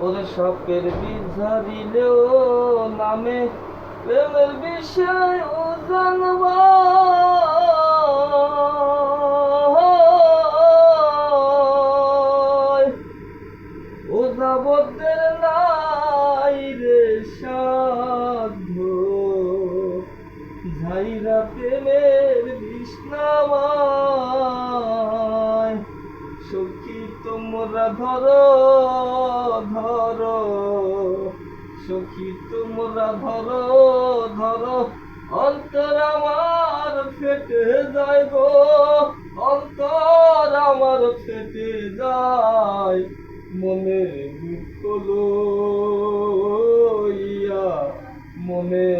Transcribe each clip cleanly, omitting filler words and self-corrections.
ওরে সাপের বিষ ঝারিলেও নামে প্রেমের বিষয় ও জানবা ও যাবতের নাই রে সাধ্য ঝাইরা প্রেমের বিষ্ণামায় সখী তোমরা ধরো ধরো সখী তোমরা ধরো ধরো অন্তর আমার ফেটে যায় গো অন্তর আমার ফেটে যায় মনে দুঃখ লইয়া মনে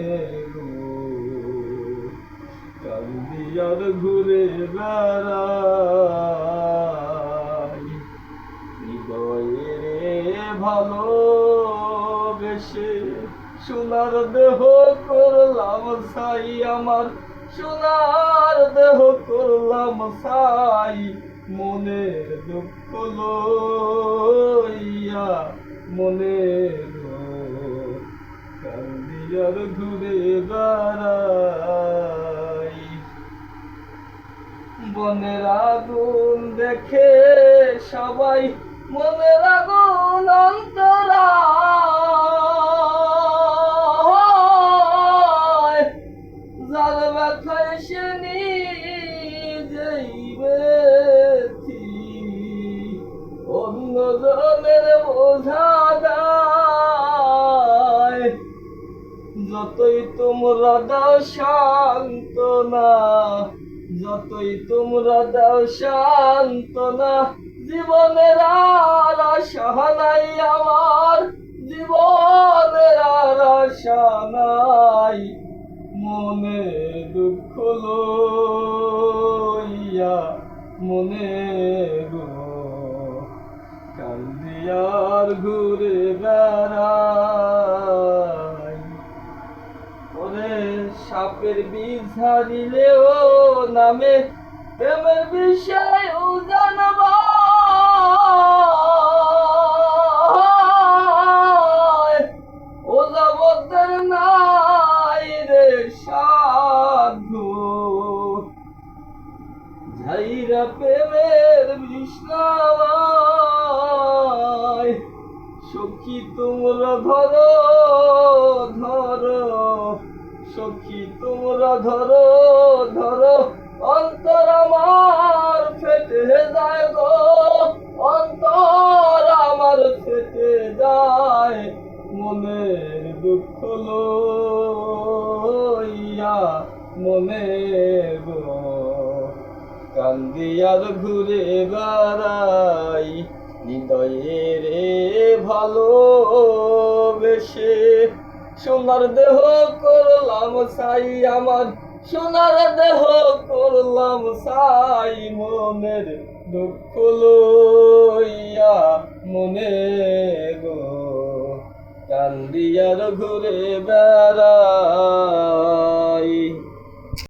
কান্দিয়ার ঘুরে বেড়াই হৃদয়ে ভালোবেসে সোনার দেহ করলাম ছাই আমার সোনার দেহ করলাম ছাই মনের দুঃখ লইয়া মনের কান্দিয়ার ঘুরে বেড়াই বনের আগুন দেখে সবাই মনের আগুন অন্তরা যার ব্যথায় সে নিজেই ব্যথি অন্য জনের বোঝা দেয় যতই তোমরা দাও সান্ত্বনা যতই তোমরা দাও সান্ত্বনা জীবনের আর আশা নাই আমার জীবনের আর আশা নাই মনে দুঃখ লইয়া মনে গো কান্দিয়ার ঘুরে বেড়াই ওরে সাপের বিষ ঝারিলেও নামে প্রেমের বিষয় ও জানবা ও যাবতের নাই রে সাধু ঝাইরা প্রেমের বিষ্ণায় সখী তোমরা ধরো ধরো সখী তোমরা ধরো ধরো অন্তর আমার ফেটে যায় গো অন্তর আমার ফেটে যায় মনের দুঃখ লইয়া মনে গো কান্দিয়ার ঘুরে বেড়াই হৃদয়ে রে ভালোবেসে সোনার দেহ করলাম ছাই আমার সোনার দেহ করলাম ছাই মনের দুঃখ লইয়া মনে গো কান্দিয়ার ঘুরে বেড়াই।